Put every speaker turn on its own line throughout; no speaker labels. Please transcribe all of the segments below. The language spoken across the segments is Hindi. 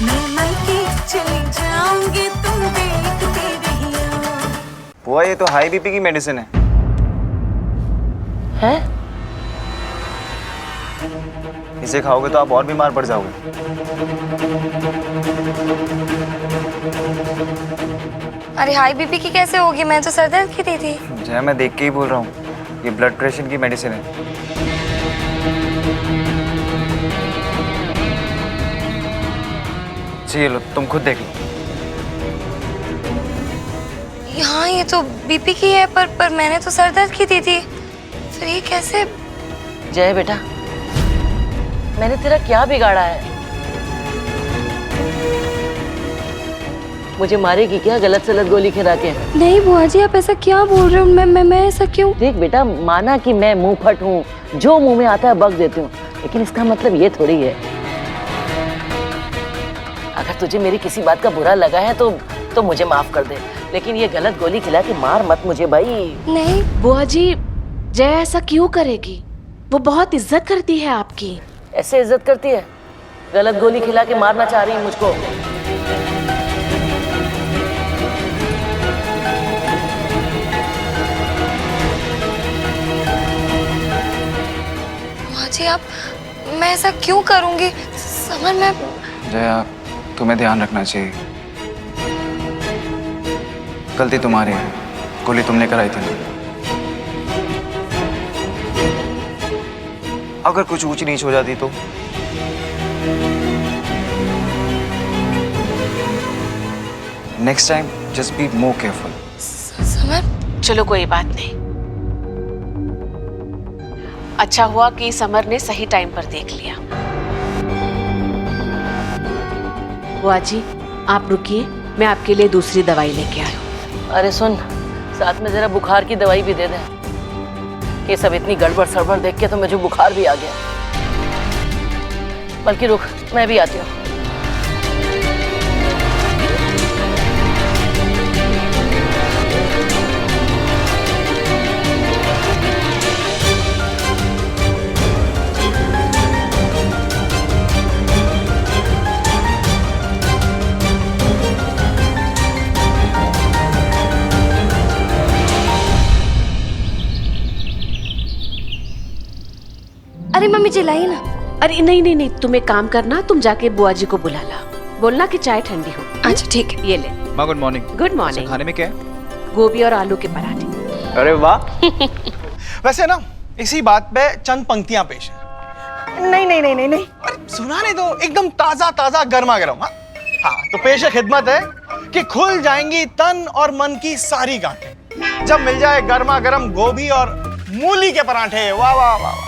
मैं मायके चली जाऊंगी तुम देखते रहियो।
बुआ ये तो हाई बीपी की मेडिसिन है।
हैं?
इसे खाओगे तो आप और बीमार पड़ जाओगे।
अरे हाई बीपी की कैसे होगी? मैं तो सर दर्द की दी थी।
जय मैं देख के ही बोल रहा हूँ, ये ब्लड प्रेशर की मेडिसिन है। जी लो, तुम खुद देख लो।
हाँ ये तो बीपी की है, पर मैंने तो सर दर्द की दी थी। फिर ये कैसे?
जय बेटा, मैंने तेरा क्या बिगाड़ा है? मुझे मारेगी क्या गलत सलत गोली खिला के?
नहीं बुआ जी, आप ऐसा क्या बोल रहे हो? मैं ऐसा क्यों?
देख बेटा, माना कि मैं मुंह फट हूँ, जो मुंह में आता है बक देती हूँ, लेकिन इसका मतलब ये थोड़ी है। अगर तुझे मेरी किसी बात का बुरा लगा है तो मुझे माफ कर दे, लेकिन ये गलत गोली खिला के मार मत मुझे भाई।
नहीं
बुआ जी, जय ऐसा क्यों करेगी? वो बहुत इज्जत करती है आपकी।
ऐसे इज्जत करती है? गलत गोली खिला के मारना चाह रही है मुझको।
बुआ जी आप, मैं ऐसा क्यों करूंगी? समर मैं
जया, तुम्हें ध्यान रखना चाहिए। गलती तुम्हारी है, गोली तुम लेकर आई थी ना। अगर कुछ ऊंच नीच हो जाती तो? Next time just be more careful.
Summer
चलो कोई बात नहीं। अच्छा हुआ कि समर ने सही टाइम पर देख लिया। बुआ जी आप रुकिए, मैं आपके लिए दूसरी दवाई लेके आई हूँ।
अरे सुन, साथ में जरा बुखार की दवाई भी दे दे। ये सब इतनी गड़बड़ सड़बड़ देख के तो मुझे बुखार भी आ गया। बल्कि रुक, मैं भी आती हूँ।
अरे मम्मी चिल्लाई ना।
अरे नहीं नहीं नहीं, तुम एक काम करना, तुम जाके बुआ जी को बुला ला, बोलना कि चाय ठंडी हो।
अच्छा ठीक है।
ये ले।
माँ गुड मॉर्निंग।
Good morning.
खाने में क्या है?
गोभी और आलू के पराठे।
अरे वाह।
वैसे ना इसी बात पे चंद पंक्तियां पेश हैं।
नहीं नहीं नहीं नहीं नहीं,
अरे सुना नहीं तो एकदम ताजा ताजा गर्मा गर्म। हाँ तो पेश खिदमत है कि खुल जाएंगी तन और मन की सारी गांठें जब मिल जाए गर्मा गर्म गोभी और मूली के पराठे। वाह वाह वाह वाह।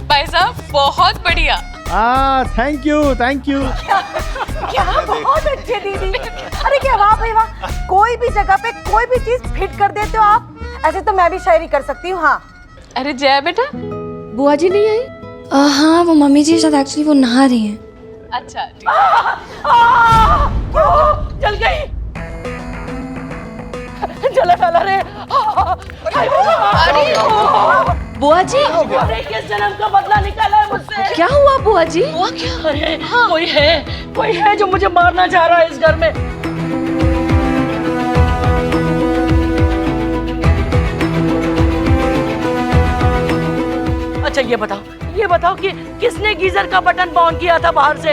भाई साहब बहुत बढ़िया।
Thank you thank you.
क्या बहुत अच्छे दीदी। अरे क्या वाह भाई वाह, कोई भी जगह पे कोई भी चीज फिट कर देते हो आप। ऐसे तो मैं भी शायरी कर सकती हूँ। हाँ
अरे जया बेटा, बुआ जी नहीं आई?
हाँ वो मम्मी जी शायद एक्चुअली वो नहा रही हैं।
अच्छा
जल गई, जला डाला रे।
अरे बुआ जी,
अरे किस जन्म का बदला निकाला है मुझसे?
क्या हुआ बुआ जी? हुआ क्या?
अरे कोई है जो मुझे मारना चाह रहा है इस घर में। अच्छा ये बताओ कि किसने गीजर का बटन ऑन किया था बाहर से?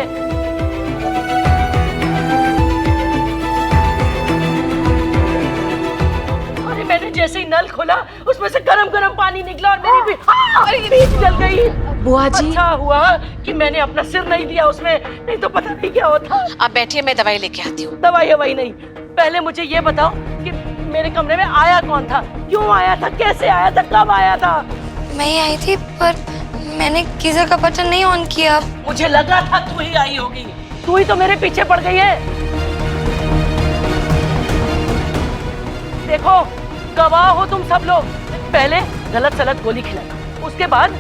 अरे मैंने जैसे ही नल खोला उसमें से गरम गरम पानी निकला और मेरी पीठ जल गई।
बुआ जी
अच्छा हुआ कि मैंने अपना सिर नहीं दिया उसमें, नहीं तो पता नहीं क्या होता।
आप बैठिए, मैं दवाई लेके आती हूँ।
दवाई हवाई नहीं, पहले मुझे ये बताओ कि मेरे कमरे में आया कौन था, क्यों आया था, कैसे आया था, कब आया था?
मैं ही आई थी, पर मैंने गीजर का बटन नहीं ऑन किया।
मुझे लगा था तू ही आई होगी, तू ही तो मेरे पीछे पड़ गई है। देखो गवाह हो तुम सब लोग, पहले गलत सलत गोली खिलाई, उसके बाद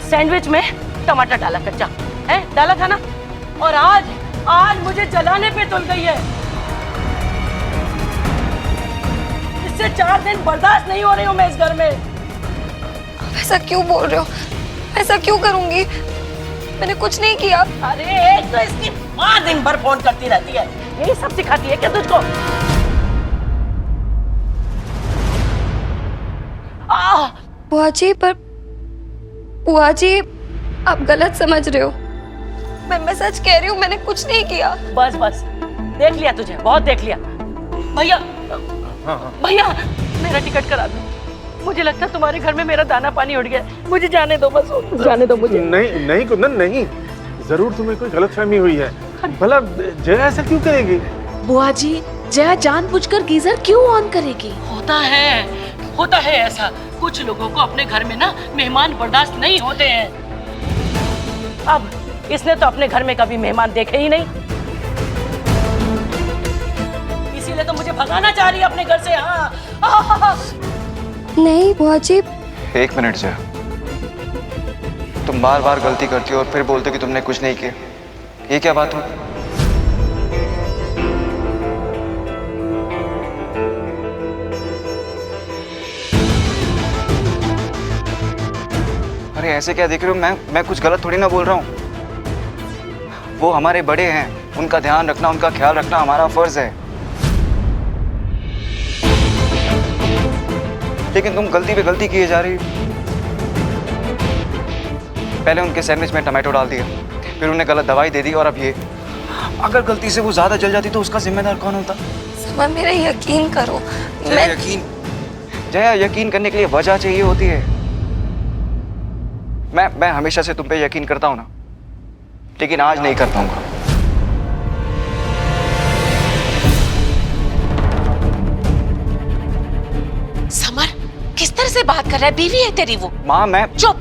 सैंडविच में टमाटर डाला कच्चा है, डाला था ना, और आज मुझे जलाने पे तुल गई है। इससे 4 दिन बर्दाश्त नहीं हो रही हूँ मैं इस घर में।
ऐसा क्यों बोल रहे हो? ऐसा क्यों करूंगी? मैंने कुछ नहीं किया।
अरे एक तो इसकी माँ दिन भर फोन करती रहती है, यही सब सिखाती है क्या तुझको?
बुआ जी आप गलत समझ रहे हो। मैं सच कह रही हूँ, मैंने कुछ नहीं किया।
बस बस देख लिया तुझे, बहुत देख लिया। भैया भैया मेरा टिकट करा दो, मुझे लगता है तुम्हारे घर में मेरा दाना पानी उड़ गया। मुझे जाने दो, बस जाने दो मुझे।
नहीं नहीं कुंदन नहीं, जरूर तुम्हें कोई गलतफहमी हुई है। भला जया ऐसा क्यों करेगी?
बुआ जी, जया जानबूझकर गीजर क्यों ऑन करेगी?
होता है ऐसा, कुछ लोगों को अपने घर में ना मेहमान बर्दाश्त नहीं होते हैं। अब इसने तो अपने घर में कभी मेहमान देखे ही नहीं, इसीलिए तो मुझे भगाना चाह रही है अपने घर से। हाँ
नहीं बुआ जी।
एक मिनट जया, तुम बार बार गलती करती हो और फिर बोलते हो कि तुमने कुछ नहीं किया। ये क्या बात हुई? अरे ऐसे क्या देख रहे हो? मैं कुछ गलत थोड़ी ना बोल रहा हूँ। वो हमारे बड़े हैं, उनका ध्यान रखना, उनका ख्याल रखना हमारा फर्ज है। लेकिन तुम गलती पे गलती किए जा रही हो। पहले उनके सैंडविच में टमाटो डाल दिया, फिर उन्हें गलत दवाई दे दी, और अब ये। अगर गलती से वो ज्यादा जल जाती तो उसका जिम्मेदार कौन होता?
समा मेरा यकीन करो।
जया यकीन करने के लिए वजह चाहिए होती है। मैं हमेशा से तुम पे यकीन करता हूं ना, लेकिन आज नहीं कर पाऊंगा।
समर किस तरह से बात कर रहा है? बीवी है तेरी वो।
माँ मैं
चुप,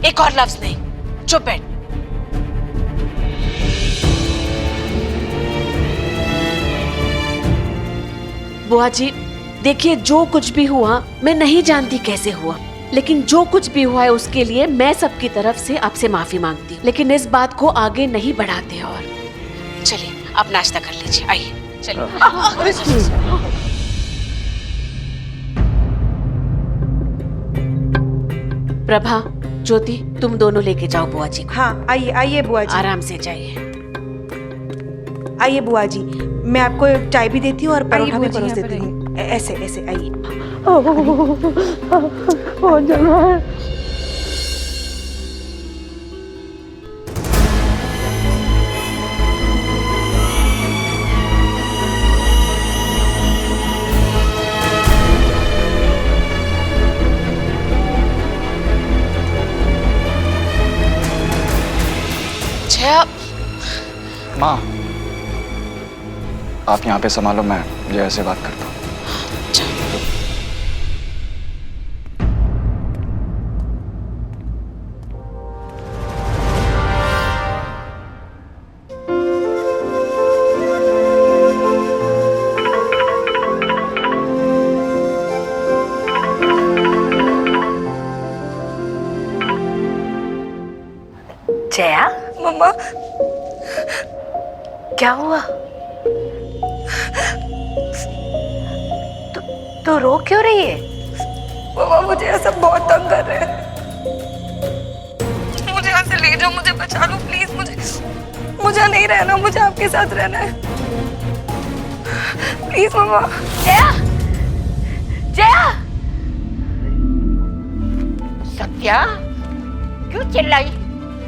एक और लफ्ज नहीं, चुप बैठ। बुआ जी देखिए, जो कुछ भी हुआ मैं नहीं जानती कैसे हुआ, लेकिन जो कुछ भी हुआ है उसके लिए मैं सबकी तरफ से आपसे माफी मांगती हूँ, लेकिन इस बात को आगे नहीं बढ़ाते। और चलिए आप नाश्ता कर लीजिए, आइए चलिए। प्रभा, ज्योति, तुम दोनों लेके जाओ बुआ जी को।
हाँ आइए आइए बुआ जी,
आराम से जाइए।
आइए बुआ जी, मैं आपको चाय भी देती हूँ और परोठा भी परोस देती हूँ। ऐसे ऐसे आइए।
माँ आप यहाँ पे संभालो, मैं जया से बात करता हूँ।
जया,
मम्मा
क्या हुआ? तू रो क्यों रही है?
मम्मा मुझे ऐसा बहुत तंग कर रहे हैं। मुझे यहाँ से ले जाओ, मुझे बचा लो प्लीज। मुझे नहीं रहना, मुझे आपके साथ रहना है प्लीज मम्मा।
जया, जया, सत्या क्यों चिल्लाई?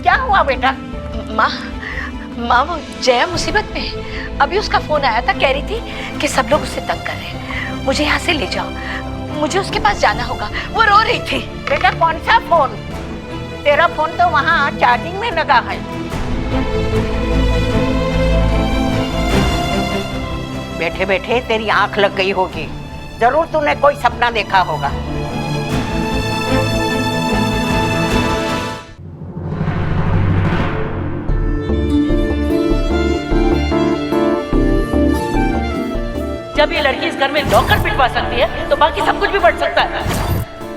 क्या हुआ बेटा? माँ वो जया मुसीबत में है। अभी उसका फोन आया था, कह रही थी कि सब लोग उससे तंग कर रहे हैं, मुझे यहाँ से ले जाओ, मुझे उसके पास जाना होगा। वो रो रही थी। बेटा कौन सा फोन? तेरा फोन तो वहाँ चार्जिंग में लगा है। बैठे बैठे तेरी आंख लग गई होगी, जरूर तूने कोई सपना देखा होगा। जब ये लड़की इस घर में नौकर पिटवा सकती है तो बाकी सब कुछ भी बढ़ सकता है।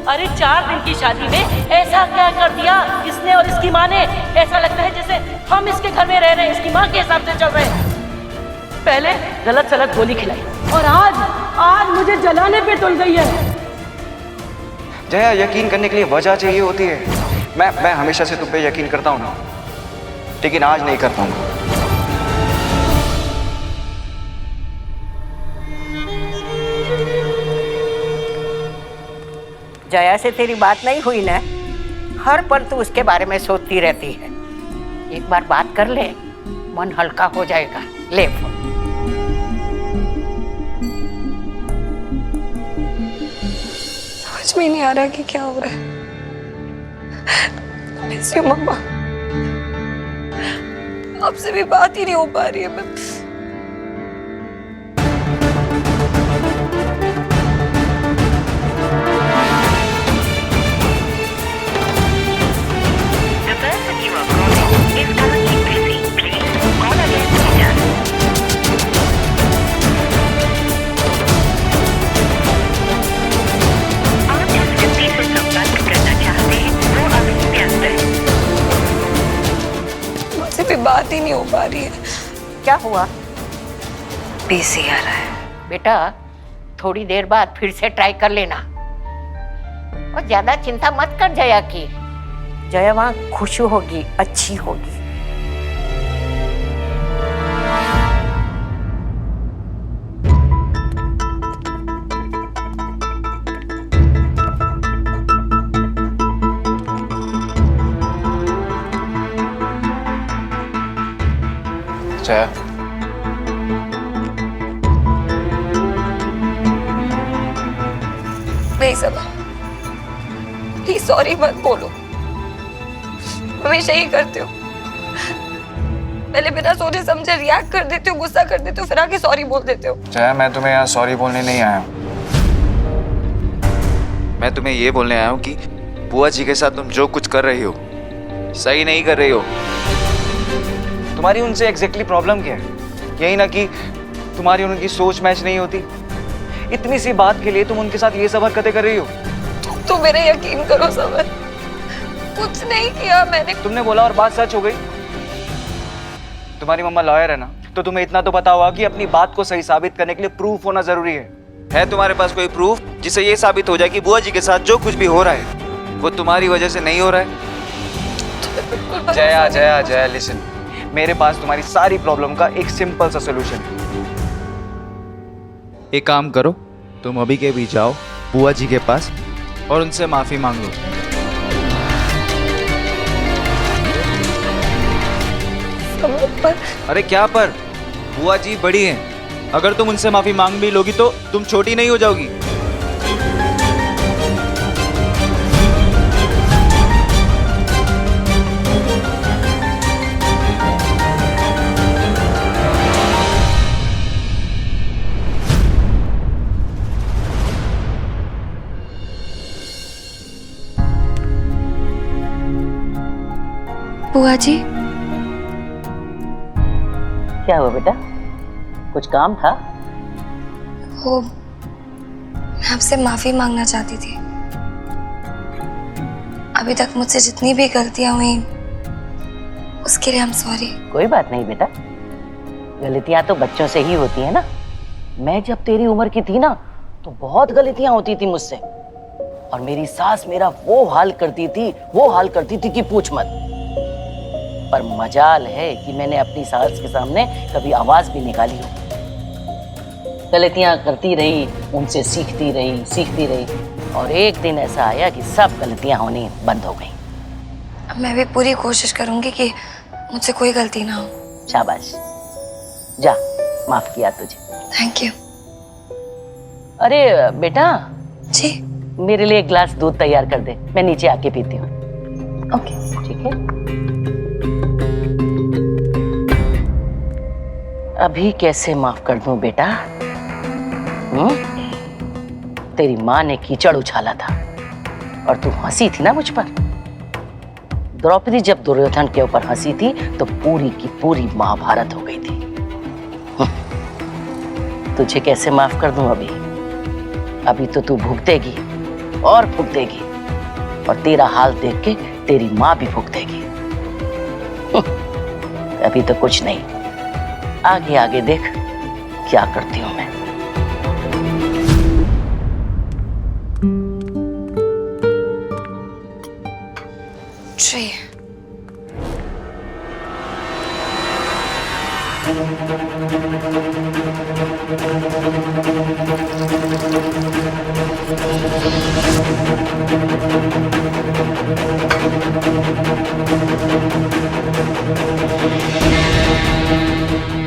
अरे 4 दिन की शादी में ऐसा क्या कर दिया इसने और इसकी माँ ने? ऐसा लगता है जैसे हम इसके घर में रह रहे हैं, इसकी माँ के हिसाब से चल रहे हैं। पहले गलत सलत गोली खिलाई और आज मुझे जलाने पे तुल गई है।
जया यकीन करने के लिए वजह चाहिए होती है। मैं हमेशा से तुम पे यकीन करता हूँ ना, लेकिन आज नहीं कर पाऊंगा।
जया से तेरी बात नहीं हुई ना? हर पल तू उसके बारे में सोचती रहती है। एक बार बात कर ले, मन हल्का हो जाएगा। ले फोन।
समझ में नहीं आ रहा कि क्या हो रहा है। मिस यू मम्मा। आपसे भी बात ही नहीं हो पा रही है। मैं मुझसे भी बात ही नहीं हो पा रही है।
क्या हुआ?
बिजी आ रहा है।
बेटा, थोड़ी देर बाद फिर से ट्राई कर लेना और ज्यादा चिंता मत कर जया की। जया वहाँ खुश होगी, अच्छी होगी।
जया,
नहीं समझ। प्लीज सॉरी मत बोलो। हमेशा ही करते हो। पहले बिना सोचे समझे रिएक्ट कर देते हो, गुस्सा कर देते हो, फिर आके सॉरी बोल देते हो।
जया, मैं तुम्हें यहाँ सॉरी बोलने नहीं आया हूँ। मैं तुम्हें ये बोलने आया हूँ कि बुआ जी के साथ तुम जो कुछ कर रही हो सही नहीं कर रही हो। तुम्हारी उनसे एग्जैक्टली प्रॉब्लम क्या है? यही ना कि तुम्हारी उनकी सोच मैच नहीं होती। इतनी सी बात के लिए तुम उनके साथ ये सब हरकतें कर रही हो।
तुम मेरा यकीन करो समर, कुछ नहीं किया मैंने।
तुमने बोला और बात सच हो गई। तुम्हारी मम्मा लॉयर है ना, तो तुम्हें इतना तो पता होगा कि अपनी बात को सही साबित करने के लिए प्रूफ होना जरूरी है। है तुम्हारे पास कोई प्रूफ जिससे ये साबित हो जाए कि बुआ जी के साथ जो कुछ भी हो रहा है वो तुम्हारी वजह से नहीं हो रहा है? जया जया जया, लिसन, मेरे पास तुम्हारी सारी प्रॉब्लम का एक सिंपल सा सोल्यूशन है। एक काम करो, तुम अभी के भी जाओ बुआ जी के पास और उनसे माफी मांग लो।
पर
अरे क्या पर? बुआ जी बड़ी हैं। अगर तुम उनसे माफी मांग भी लोगी तो तुम छोटी नहीं हो जाओगी।
बुआ जी,
क्या हुआ बेटा? कुछ काम था?
वो मैं आपसे माफी मांगना चाहती थी। अभी तक मुझसे जितनी भी गलतियां हुई उसके लिए I'm सॉरी।
कोई बात नहीं बेटा, गलतियां तो बच्चों से ही होती है ना। मैं जब तेरी उम्र की थी ना तो बहुत गलतियां होती थी मुझसे, और मेरी सास मेरा वो हाल करती थी कि पूछ मत। पर मजाल है कि मैंने अपनी सास के सामने कभी आवाज भी निकाली हो। गलतियां करती रही, उनसे सीखती रही, और एक दिन ऐसा आया कि सब गलतियां होनी बंद हो गई।
मैं भी पूरी कोशिश करूंगी कि मुझसे कोई गलती ना हो।
शाबाश, जा, माफ किया तुझे।
Thank you.
अरे बेटा,
जी।
मेरे लिए एक गिलास दूध तैयार कर दे, मैं नीचे आके पीती हूँ।
ओके।
ठीक है। अभी कैसे माफ कर दूं बेटा? तेरी माँ ने कीचड़ उछाला था और तू हंसी थी ना मुझ पर। द्रौपदी जब दुर्योधन के ऊपर हंसी थी तो पूरी की पूरी महाभारत हो गई थी। तुझे कैसे माफ कर दूं अभी तो तू भुगतेगी और भुगतेगी, और तेरा हाल देख के तेरी माँ भी भुगतेगी। अभी तो कुछ नहीं, आगे आगे देख क्या करती हूं मैं।
खुश रहिए।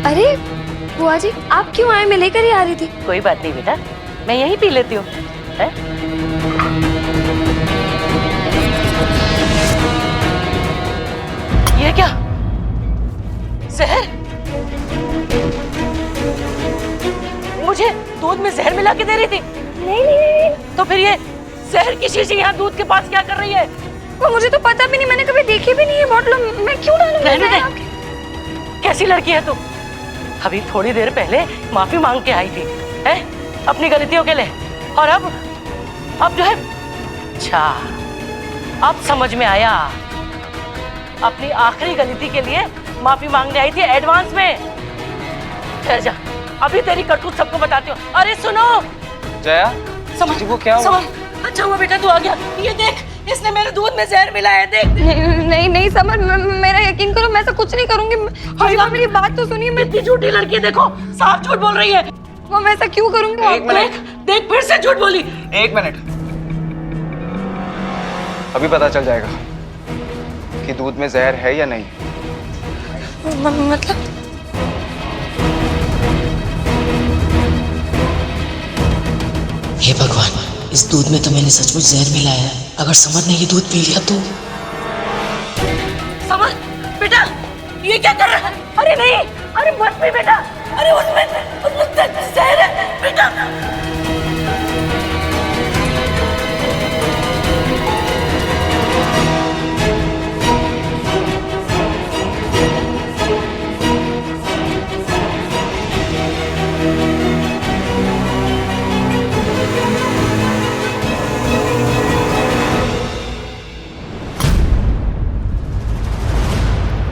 अरे बुआ जी, आप क्यों आए? मैं लेकर ही आ रही थी।
कोई बात नहीं बेटा, मैं यहीं पी लेती हूँ। हैं? ये क्या? जहर? मुझे दूध में जहर मिला के दे रही थी? नहीं। तो फिर ये जहर की शीशी यहाँ दूध के पास क्या कर रही है?
वो मुझे तो पता भी नहीं, मैंने कभी देखी भी नहीं है बॉटल। मैं क्यों डालूंगी?
रहने दे। कैसी लड़की है तू? अभी थोड़ी देर पहले माफी मांग के आई थी, हैं? अपनी गलतियों के लिए, और अब जो है, अच्छा, अब समझ में आया। अपनी आखिरी गलती के लिए माफी मांगने आई थी एडवांस में। ठहर जा, अभी तेरी करतूत सबको बताती हूँ। अरे सुनो
जया,
समझ,
वो क्या हुआ?
अच्छा हुआ बेटा तू आ गया। ये देख, इसने मेरे दूध में जहर मिलाया है, देख।
नहीं समर, मेरा यकीन करो, मैं ऐसा कुछ नहीं करूंगी। मेरी बात तो सुनिए। मैं
इतनी झूठी लड़की है, देखो साफ झूठ बोल रही है।
वो मैं ऐसा क्यों करूंगी?
एक मिनट,
देख फिर से झूठ बोली।
एक मिनट, अभी पता चल जाएगा कि दूध में जहर है या नहीं।
मतलब
हे भगवान, इस दूध में तो मैंने सचमुच जहर मिलाया है। अगर समर ने ये दूध पी लिया तो।
समर बेटा, ये क्या कर रहा है? अरे नहीं, अरे मत पी बेटा। अरे उसमें जहर है बेटा।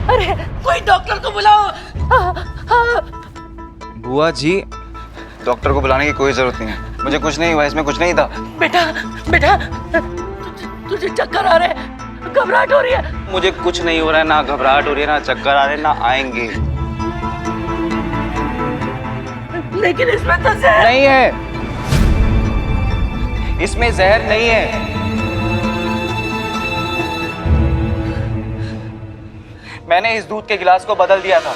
अरे कोई डॉक्टर को बुलाओ।
बुआ जी, डॉक्टर को बुलाने की कोई जरूरत नहीं है। मुझे कुछ नहीं हुआ, इसमें कुछ नहीं था।
बेटा तुझे चक्कर आ रहे हैं, घबराहट हो रही है?
मुझे कुछ नहीं हो रहा है, ना घबराहट हो रही है, ना चक्कर आ रहे हैं, ना आएंगे।
लेकिन इसमें तो जहर
नहीं है, इसमें जहर नहीं है। मैंने इस दूध के गिलास को बदल दिया था।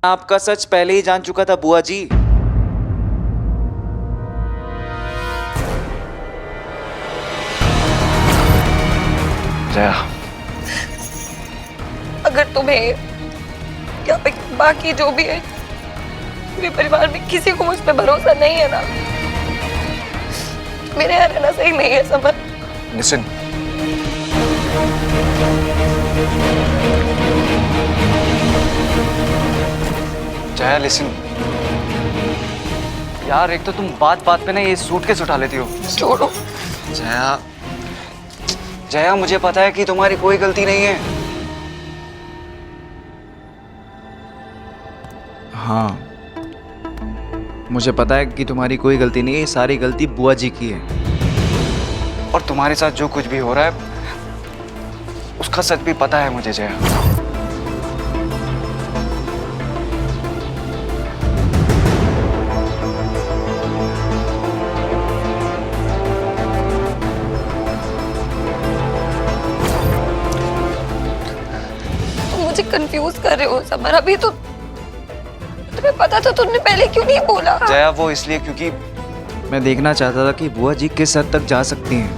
आपका सच पहले ही जान चुका था बुआ जी। जया,
अगर तुम्हें या फिर बाकी जो भी है, मेरे परिवार में किसी को मुझ पे भरोसा नहीं है ना, मेरे यहाँ रहना सही नहीं है समर।
Listen, Jaya listen. यार, एक तो तुम बात बात पे ना ये सूटकेस उठा लेती हो।
छोड़ो।
जया, जया, मुझे पता है कि तुम्हारी कोई गलती नहीं है। हाँ, मुझे पता है कि तुम्हारी कोई गलती नहीं है, ये सारी गलती बुआ जी की है। और तुम्हारे साथ जो कुछ भी हो रहा है उसका सच भी पता है मुझे जया।
मुझे कंफ्यूज कर रहे हो समर। अभी तो तुम्हें पता था, तुमने पहले क्यों नहीं बोला?
जया, वो इसलिए क्योंकि मैं देखना चाहता था कि बुआ जी किस हद तक जा सकती हैं।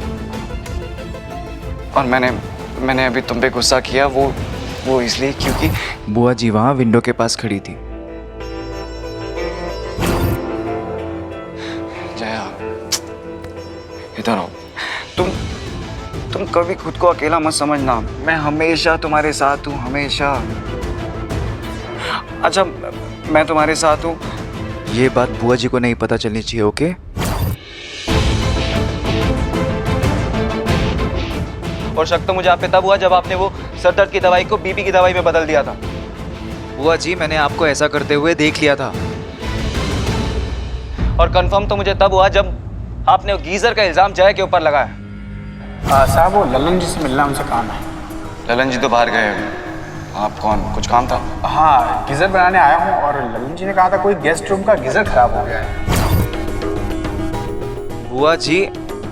और मैंने अभी तुम पे गुस्सा किया, वो वो इसलिए क्योंकि बुआ जी वहां विंडो के पास खड़ी थी। जया, इधर आओ। तुम कभी खुद को अकेला मत समझना, मैं हमेशा तुम्हारे साथ हूँ, हमेशा। अच्छा, मैं तुम्हारे साथ हूँ, ये बात बुआ जी को नहीं पता चलनी चाहिए, ओके? और शक तो मुझे आप पे तब हुआ जब आपने वो सर दर्द की दवाई को बीपी की दवाई में बदल दिया था। बुआ जी, मैंने आपको ऐसा करते हुए देख लिया था। और कंफर्म तो मुझे तब हुआ जब आपने गीजर का इल्जाम जय के ऊपर लगाया।
साहब, वो ललन जी से मिलना उनसे काम है।
ललन जी तो बाहर गए, आप कौन? कुछ काम था?
हाँ, गीजर बनाने आया हूँ और ललन जी ने कहा था कोई गेस्ट रूम का गीजर खराब हो गया है।
बुआ जी,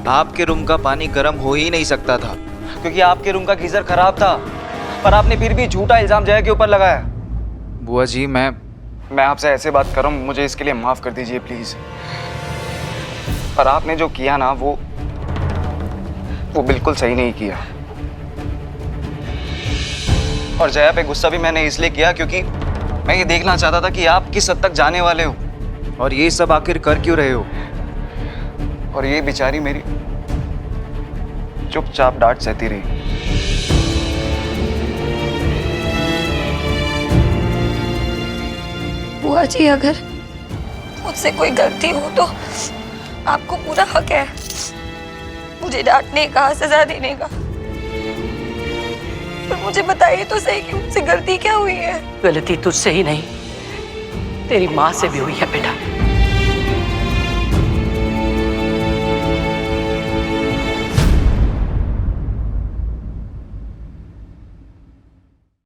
आपके रूम का पानी गर्म हो ही नहीं सकता था क्योंकि आपके रूम का गीजर खराब था, पर आपने फिर भी झूठा इल्जाम जय के ऊपर लगाया। बुआ जी, मैं आपसे ऐसे बात कर रहा हूँ, मुझे इसके लिए माफ कर दीजिए प्लीज। पर आपने जो किया ना वो बिल्कुल सही नहीं किया। और जया पे गुस्सा भी मैंने इसलिए किया क्योंकि मैं ये देखना चाहता था कि आप किस हद तक जाने वाले हो और ये सब आखिर कर क्यों रहे हो। और ये बेचारी मेरी चुपचाप डांट सहती रही।
बुआ जी, अगर मुझसे कोई गलती हो तो आपको पूरा हक है मुझे डांटने का, सजा देने का। पर मुझे बताइए तो सही कि मुझसे गलती क्या हुई है?
गलती तुझसे ही नहीं, तेरी माँ से भी हुई है बेटा।